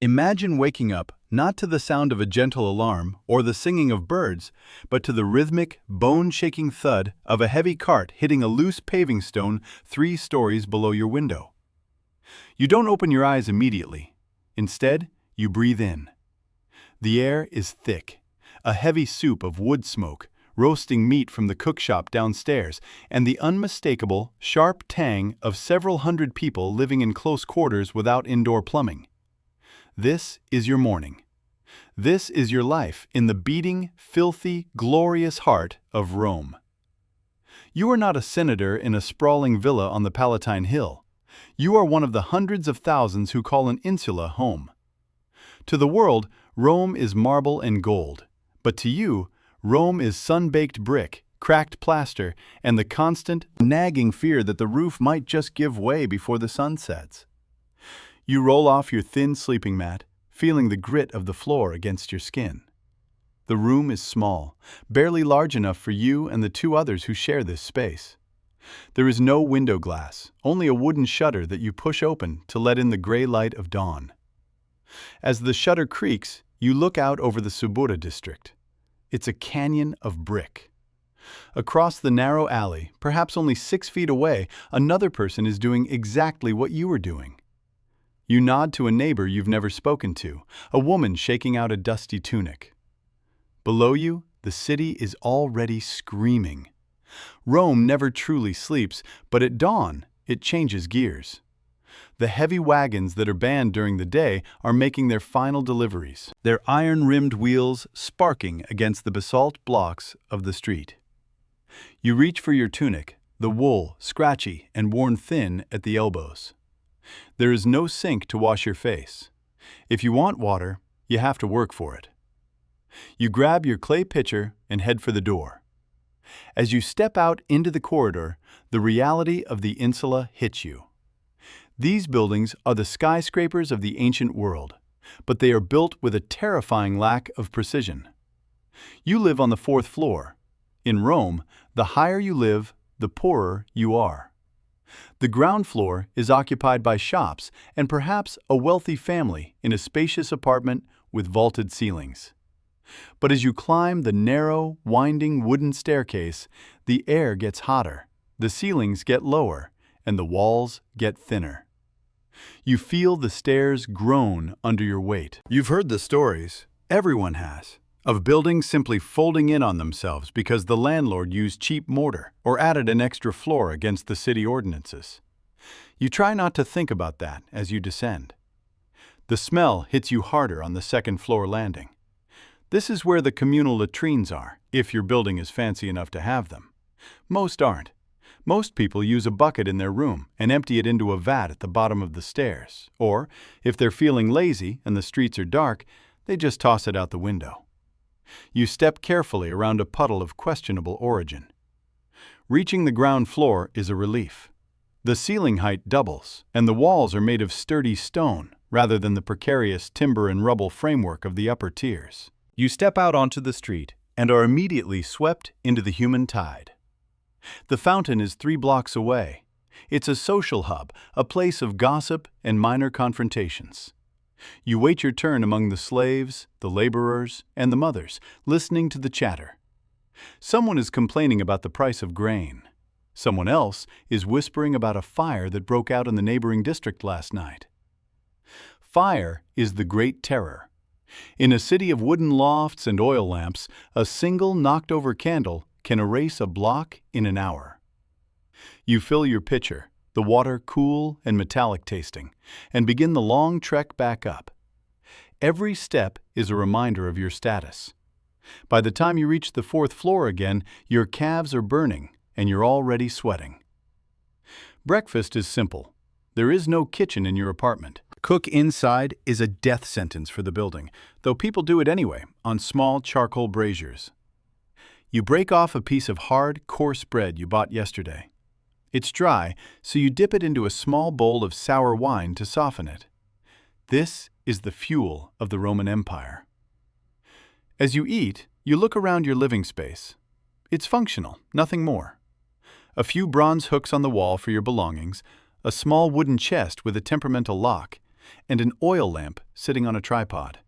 Imagine waking up not to the sound of a gentle alarm or the singing of birds, but to the rhythmic, bone-shaking thud of a heavy cart hitting a loose paving stone 3 stories below your window. You don't open your eyes immediately. Instead, you breathe in. The air is thick, a heavy soup of wood smoke, roasting meat from the cookshop downstairs, and the unmistakable, sharp tang of several hundred people living in close quarters without indoor plumbing. This is your morning. This is your life in the beating, filthy, glorious heart of Rome. You are not a senator in a sprawling villa on the Palatine Hill. You are one of the hundreds of thousands who call an insula home. To the world, Rome is marble and gold, but to you, Rome is sun-baked brick, cracked plaster, and the constant, nagging fear that the roof might just give way before the sun sets. You roll off your thin sleeping mat, feeling the grit of the floor against your skin. The room is small, barely large enough for you and the 2 others who share this space. There is no window glass, only a wooden shutter that you push open to let in the gray light of dawn. As the shutter creaks, you look out over the Subura district. It's a canyon of brick. Across the narrow alley, perhaps only 6 feet away, another person is doing exactly what you are doing. You nod to a neighbor you've never spoken to, a woman shaking out a dusty tunic. Below you, the city is already screaming. Rome never truly sleeps, but at dawn, it changes gears. The heavy wagons that are banned during the day are making their final deliveries, their iron-rimmed wheels sparking against the basalt blocks of the street. You reach for your tunic, the wool scratchy and worn thin at the elbows. There is no sink to wash your face. If you want water, you have to work for it. You grab your clay pitcher and head for the door. As you step out into the corridor, the reality of the Insula hits you. These buildings are the skyscrapers of the ancient world, but they are built with a terrifying lack of precision. You live on the 4th floor. In Rome, the higher you live, the poorer you are. The ground floor is occupied by shops and perhaps a wealthy family in a spacious apartment with vaulted ceilings. But as you climb the narrow, winding wooden staircase, the air gets hotter, the ceilings get lower, and the walls get thinner. You feel the stairs groan under your weight. You've heard the stories, everyone has, of buildings simply folding in on themselves because the landlord used cheap mortar or added an extra floor against the city ordinances. You try not to think about that as you descend. The smell hits you harder on the 2nd floor landing. This is where the communal latrines are, if your building is fancy enough to have them. Most aren't. Most people use a bucket in their room and empty it into a vat at the bottom of the stairs, or, if they're feeling lazy and the streets are dark, they just toss it out the window. You step carefully around a puddle of questionable origin. Reaching the ground floor is a relief. The ceiling height doubles, and the walls are made of sturdy stone rather than the precarious timber and rubble framework of the upper tiers. You step out onto the street and are immediately swept into the human tide. The fountain is 3 blocks away. It's a social hub, a place of gossip and minor confrontations. You wait your turn among the slaves, the laborers, and the mothers, listening to the chatter. Someone is complaining about the price of grain. Someone else is whispering about a fire that broke out in the neighboring district last night. Fire is the great terror. In a city of wooden lofts and oil lamps, a single knocked-over candle can erase a block in an hour. You fill your pitcher, the water cool and metallic tasting, and begin the long trek back up. Every step is a reminder of your status. By the time you reach the 4th floor again, your calves are burning and you're already sweating. Breakfast is simple. There is no kitchen in your apartment. Cook inside is a death sentence for the building, though people do it anyway, on small charcoal braziers. You break off a piece of hard, coarse bread you bought yesterday. It's dry, so you dip it into a small bowl of sour wine to soften it. This is the fuel of the Roman Empire. As you eat, you look around your living space. It's functional, nothing more. A few bronze hooks on the wall for your belongings, a small wooden chest with a temperamental lock, and an oil lamp sitting on a tripod.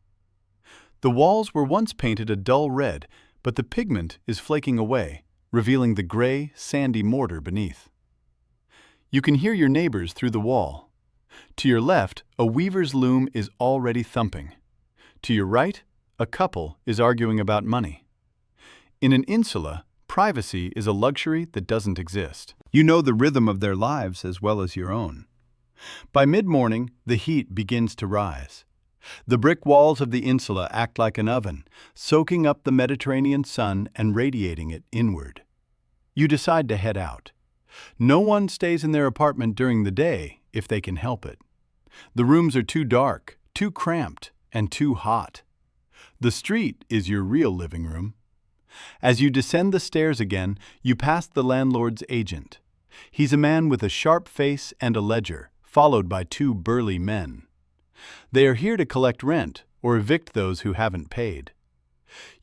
The walls were once painted a dull red, but the pigment is flaking away, revealing the gray, sandy mortar beneath. You can hear your neighbors through the wall. To your left, a weaver's loom is already thumping. To your right, a couple is arguing about money. In an insula, privacy is a luxury that doesn't exist. You know the rhythm of their lives as well as your own. By mid-morning, the heat begins to rise. The brick walls of the insula act like an oven, soaking up the Mediterranean sun and radiating it inward. You decide to head out. No one stays in their apartment during the day if they can help it. The rooms are too dark, too cramped, and too hot. The street is your real living room. As you descend the stairs again, you pass the landlord's agent. He's a man with a sharp face and a ledger, followed by two burly men. They are here to collect rent or evict those who haven't paid.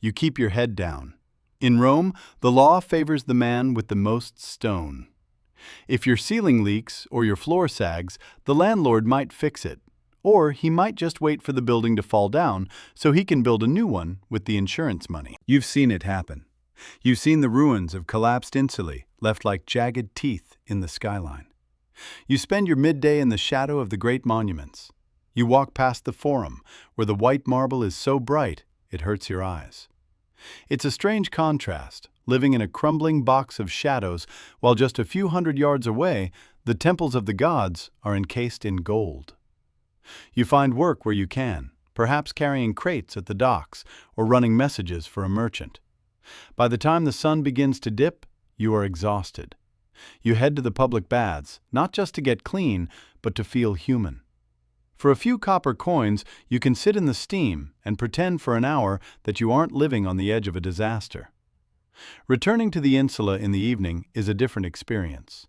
You keep your head down. In Rome, the law favors the man with the most stone. If your ceiling leaks or your floor sags, the landlord might fix it, or he might just wait for the building to fall down so he can build a new one with the insurance money. You've seen it happen. You've seen the ruins of collapsed insulae left like jagged teeth in the skyline. You spend your midday in the shadow of the great monuments. You walk past the Forum, where the white marble is so bright it hurts your eyes. It's a strange contrast, living in a crumbling box of shadows, while just a few hundred yards away, the temples of the gods are encased in gold. You find work where you can, perhaps carrying crates at the docks or running messages for a merchant. By the time the sun begins to dip, you are exhausted. You head to the public baths, not just to get clean, but to feel human. For a few copper coins, you can sit in the steam and pretend for an hour that you aren't living on the edge of a disaster. Returning to the insula in the evening is a different experience.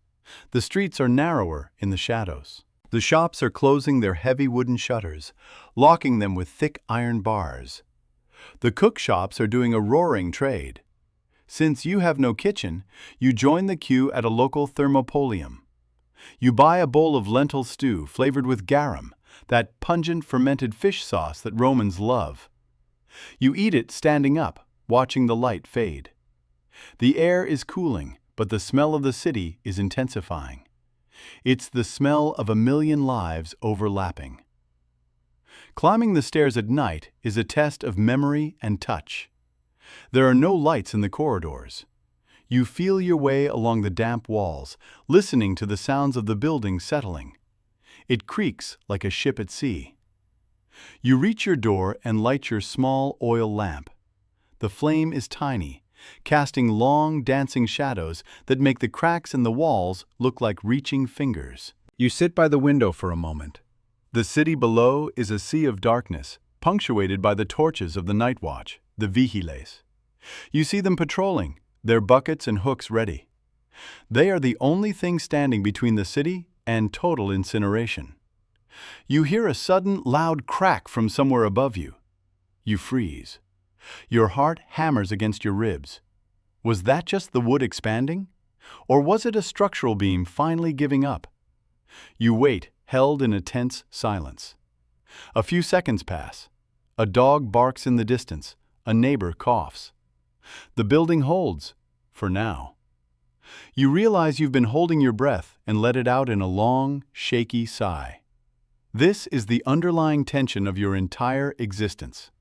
The streets are narrower in the shadows. The shops are closing their heavy wooden shutters, locking them with thick iron bars. The cook shops are doing a roaring trade. Since you have no kitchen, you join the queue at a local thermopolium. You buy a bowl of lentil stew flavored with garum, that pungent fermented fish sauce that Romans love. You eat it standing up, watching the light fade. The air is cooling, but the smell of the city is intensifying. It's the smell of a million lives overlapping. Climbing the stairs at night is a test of memory and touch. There are no lights in the corridors. You feel your way along the damp walls, listening to the sounds of the building settling. It creaks like a ship at sea. You reach your door and light your small oil lamp. The flame is tiny, casting long, dancing shadows that make the cracks in the walls look like reaching fingers. You sit by the window for a moment. The city below is a sea of darkness, punctuated by the torches of the night watch, the vigiles. You see them patrolling, their buckets and hooks ready. They are the only thing standing between the city and total incineration. You hear a sudden, loud crack from somewhere above you. You freeze. Your heart hammers against your ribs. Was that just the wood expanding? Or was it a structural beam finally giving up? You wait, held in a tense silence. A few seconds pass. A dog barks in the distance. A neighbor coughs. The building holds, for now. You realize you've been holding your breath and let it out in a long, shaky sigh. This is the underlying tension of your entire existence.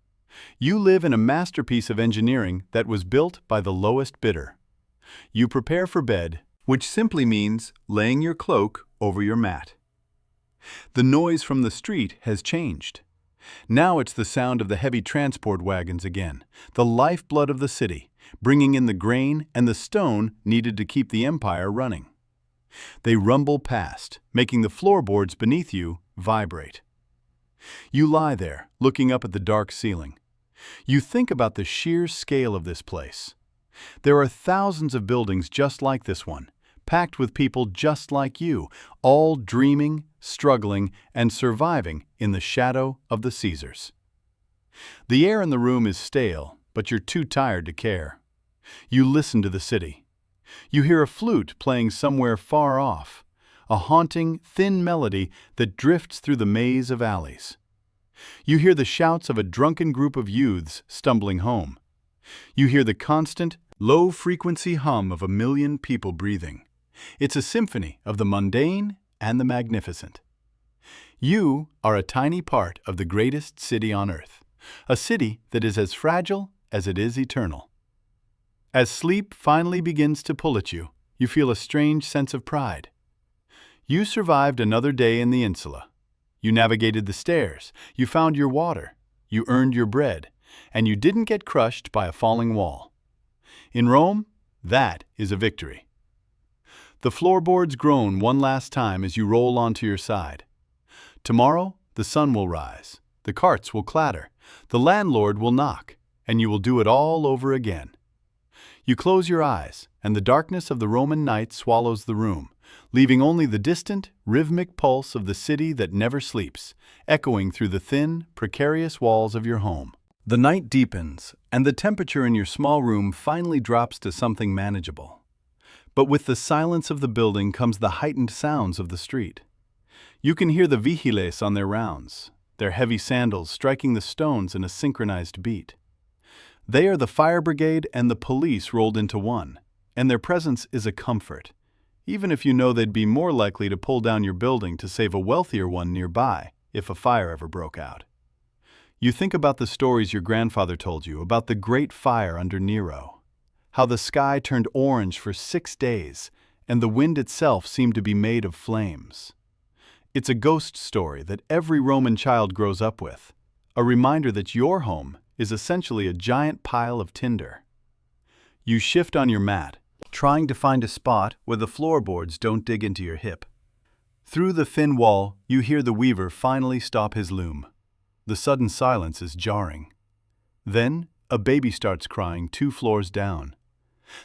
You live in a masterpiece of engineering that was built by the lowest bidder. You prepare for bed, which simply means laying your cloak over your mat. The noise from the street has changed. Now it's the sound of the heavy transport wagons again, the lifeblood of the city, bringing in the grain and the stone needed to keep the empire running. They rumble past, making the floorboards beneath you vibrate. You lie there, looking up at the dark ceiling. You think about the sheer scale of this place. There are thousands of buildings just like this one, packed with people just like you, all dreaming, struggling, and surviving in the shadow of the Caesars. The air in the room is stale, but you're too tired to care. You listen to the city. You hear a flute playing somewhere far off, a haunting, thin melody that drifts through the maze of alleys. You hear the shouts of a drunken group of youths stumbling home. You hear the constant, low-frequency hum of a million people breathing. It's a symphony of the mundane and the magnificent. You are a tiny part of the greatest city on earth, a city that is as fragile as it is eternal. As sleep finally begins to pull at you, you feel a strange sense of pride. You survived another day in the Insula. You navigated the stairs, you found your water, you earned your bread, and you didn't get crushed by a falling wall. In Rome, that is a victory. The floorboards groan one last time as you roll onto your side. Tomorrow, the sun will rise, the carts will clatter, the landlord will knock, and you will do it all over again. You close your eyes, and the darkness of the Roman night swallows the room, leaving only the distant, rhythmic pulse of the city that never sleeps, echoing through the thin, precarious walls of your home. The night deepens, and the temperature in your small room finally drops to something manageable. But with the silence of the building comes the heightened sounds of the street. You can hear the vigiles on their rounds, their heavy sandals striking the stones in a synchronized beat. They are the fire brigade and the police rolled into one, and their presence is a comfort, even if you know they'd be more likely to pull down your building to save a wealthier one nearby if a fire ever broke out. You think about the stories your grandfather told you about the Great Fire under Nero, how the sky turned orange for 6 days, and the wind itself seemed to be made of flames. It's a ghost story that every Roman child grows up with, a reminder that your home is essentially a giant pile of tinder. You shift on your mat, trying to find a spot where the floorboards don't dig into your hip. Through the thin wall, you hear the weaver finally stop his loom. The sudden silence is jarring. Then, a baby starts crying 2 floors down.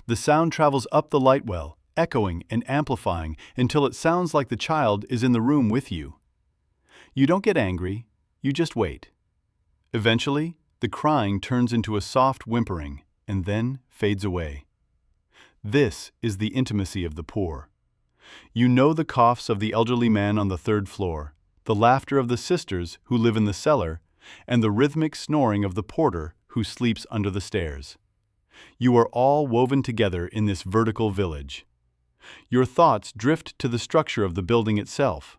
The sound travels up the light well, echoing and amplifying until it sounds like the child is in the room with you. You don't get angry, you just wait. Eventually, the crying turns into a soft whimpering and then fades away. This is the intimacy of the poor. You know the coughs of the elderly man on the 3rd floor, the laughter of the sisters who live in the cellar, and the rhythmic snoring of the porter who sleeps under the stairs. You are all woven together in this vertical village. Your thoughts drift to the structure of the building itself.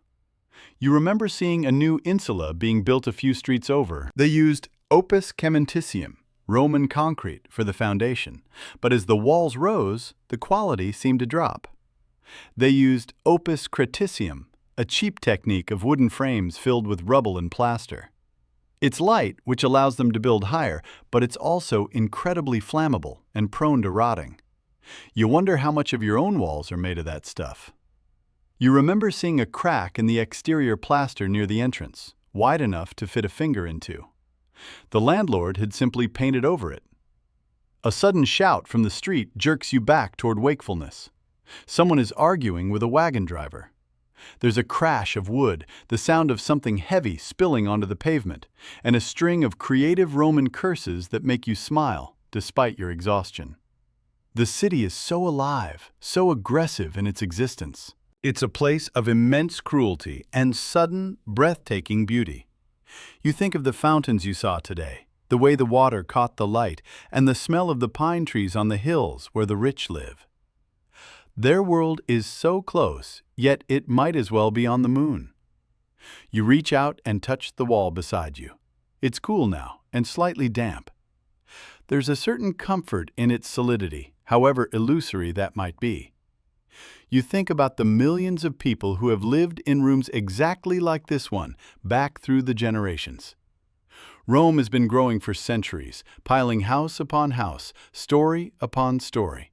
You remember seeing a new insula being built a few streets over. They used opus cementitium, Roman concrete, for the foundation, but as the walls rose, the quality seemed to drop. They used opus craticium, a cheap technique of wooden frames filled with rubble and plaster. It's light, which allows them to build higher, but it's also incredibly flammable and prone to rotting. You wonder how much of your own walls are made of that stuff. You remember seeing a crack in the exterior plaster near the entrance, wide enough to fit a finger into. The landlord had simply painted over it. A sudden shout from the street jerks you back toward wakefulness. Someone is arguing with a wagon driver. There's a crash of wood, the sound of something heavy spilling onto the pavement, and a string of creative Roman curses that make you smile, despite your exhaustion. The city is so alive, so aggressive in its existence. It's a place of immense cruelty and sudden, breathtaking beauty. You think of the fountains you saw today, the way the water caught the light, and the smell of the pine trees on the hills where the rich live. Their world is so close, yet it might as well be on the moon. You reach out and touch the wall beside you. It's cool now and slightly damp. There's a certain comfort in its solidity, however illusory that might be. You think about the millions of people who have lived in rooms exactly like this one, back through the generations. Rome has been growing for centuries, piling house upon house, story upon story.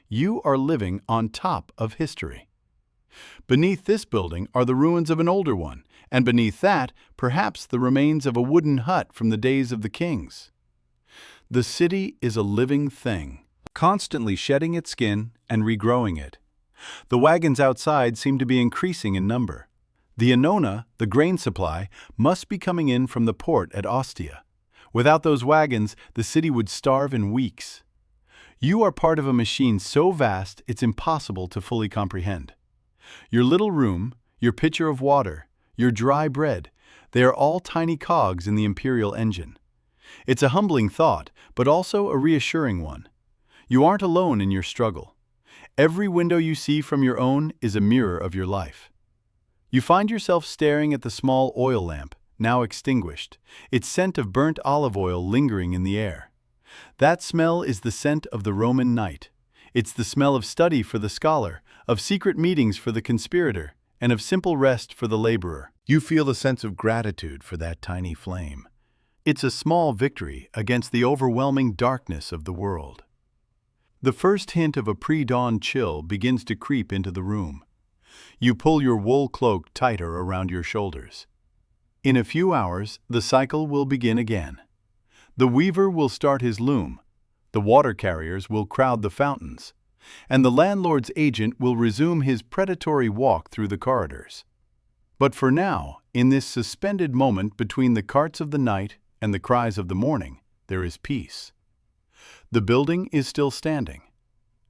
You are living on top of history. Beneath this building are the ruins of an older one, and beneath that, perhaps the remains of a wooden hut from the days of the kings. The city is a living thing, constantly shedding its skin and regrowing it. The wagons outside seem to be increasing in number. The annona, the grain supply, must be coming in from the port at Ostia. Without those wagons, the city would starve in weeks. You are part of a machine so vast it's impossible to fully comprehend. Your little room, your pitcher of water, your dry bread, they are all tiny cogs in the imperial engine. It's a humbling thought, but also a reassuring one. You aren't alone in your struggle. Every window you see from your own is a mirror of your life. You find yourself staring at the small oil lamp, now extinguished, its scent of burnt olive oil lingering in the air. That smell is the scent of the Roman night. It's the smell of study for the scholar, of secret meetings for the conspirator, and of simple rest for the laborer. You feel a sense of gratitude for that tiny flame. It's a small victory against the overwhelming darkness of the world. The first hint of a pre-dawn chill begins to creep into the room. You pull your wool cloak tighter around your shoulders. In a few hours, the cycle will begin again. The weaver will start his loom, the water carriers will crowd the fountains, and the landlord's agent will resume his predatory walk through the corridors. But for now, in this suspended moment between the carts of the night and the cries of the morning, there is peace. The building is still standing.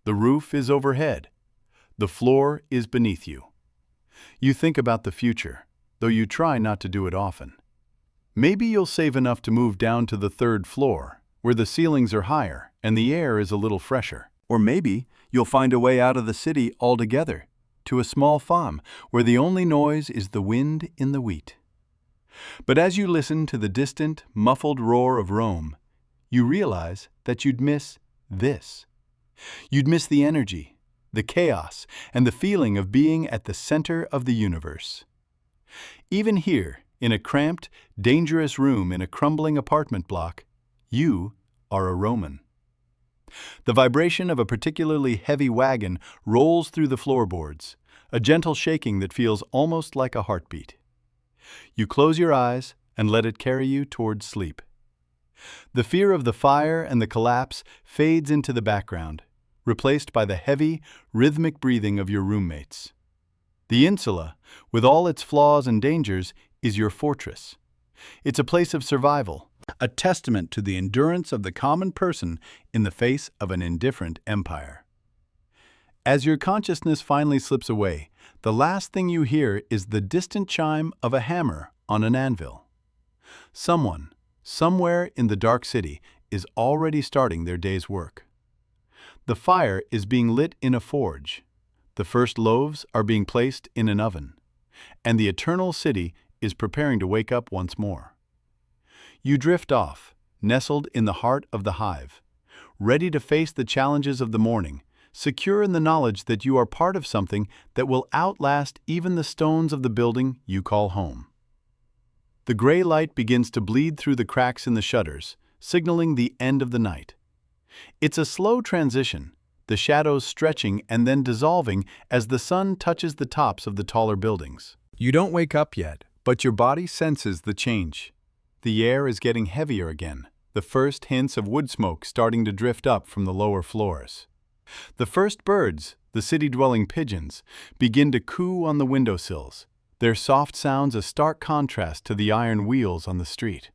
The roof is overhead. The floor is beneath you. You think about the future, though you try not to do it often. Maybe you'll save enough to move down to the third floor, where the ceilings are higher and the air is a little fresher. Or maybe you'll find a way out of the city altogether, to a small farm where the only noise is the wind in the wheat. But as you listen to the distant, muffled roar of Rome, you realize that you'd miss this. You'd miss the energy, the chaos, and the feeling of being at the center of the universe. Even here, in a cramped, dangerous room in a crumbling apartment block, you are a Roman. The vibration of a particularly heavy wagon rolls through the floorboards, a gentle shaking that feels almost like a heartbeat. You close your eyes and let it carry you towards sleep. The fear of the fire and the collapse fades into the background, replaced by the heavy, rhythmic breathing of your roommates. The Insula, with all its flaws and dangers, is your fortress. It's a place of survival, a testament to the endurance of the common person in the face of an indifferent empire. As your consciousness finally slips away, the last thing you hear is the distant chime of a hammer on an anvil. Someone, somewhere in the dark city, is already starting their day's work. The fire is being lit in a forge. The first loaves are being placed in an oven, and the eternal city is preparing to wake up once more. You drift off, nestled in the heart of the hive, ready to face the challenges of the morning, secure in the knowledge that you are part of something that will outlast even the stones of the building you call home. The gray light begins to bleed through the cracks in the shutters, signaling the end of the night. It's a slow transition, the shadows stretching and then dissolving as the sun touches the tops of the taller buildings. You don't wake up yet, but your body senses the change. The air is getting heavier again, the first hints of wood smoke starting to drift up from the lower floors. The first birds, the city-dwelling pigeons, begin to coo on the windowsills, their soft sounds a stark contrast to the iron wheels on the street.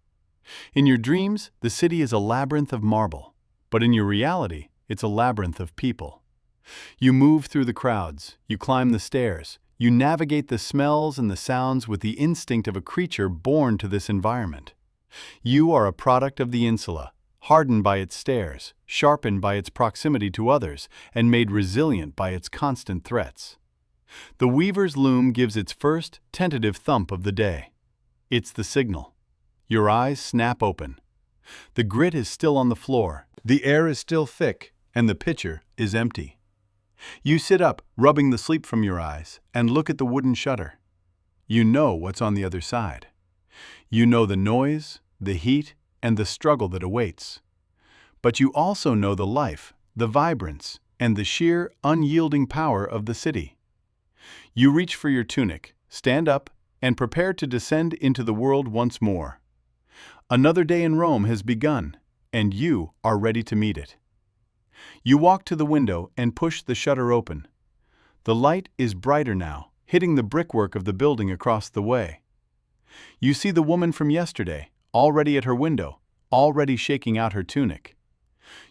In your dreams, the city is a labyrinth of marble, but in your reality, it's a labyrinth of people. You move through the crowds, you climb the stairs, you navigate the smells and the sounds with the instinct of a creature born to this environment. You are a product of the Insula, hardened by its stairs, sharpened by its proximity to others, and made resilient by its constant threats. The weaver's loom gives its first, tentative thump of the day. It's the signal. Your eyes snap open. The grit is still on the floor, the air is still thick, and the pitcher is empty. You sit up, rubbing the sleep from your eyes, and look at the wooden shutter. You know what's on the other side. You know the noise, the heat, and the struggle that awaits. But you also know the life, the vibrance, and the sheer, unyielding power of the city. You reach for your tunic, stand up, and prepare to descend into the world once more. Another day in Rome has begun, and you are ready to meet it. You walk to the window and push the shutter open. The light is brighter now, hitting the brickwork of the building across the way. You see the woman from yesterday, already at her window, already shaking out her tunic.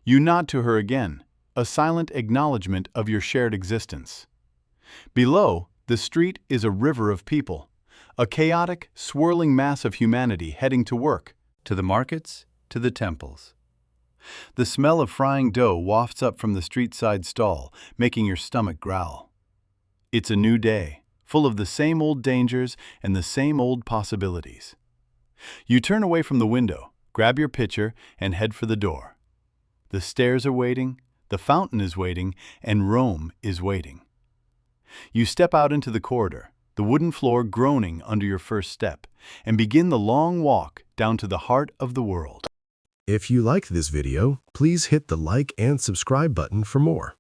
You nod to her again, a silent acknowledgement of your shared existence. Below, The street is a river of people, a chaotic, swirling mass of humanity heading to work, to the markets, to the temples. The smell of frying dough wafts up from the street-side stall, making your stomach growl. It's a new day, full of the same old dangers and the same old possibilities. You turn away from the window, grab your pitcher, and head for the door. The stairs are waiting, the fountain is waiting, and Rome is waiting. You step out into the corridor, the wooden floor groaning under your first step, and begin the long walk down to the heart of the world. If you liked this video, please hit the like and subscribe button for more.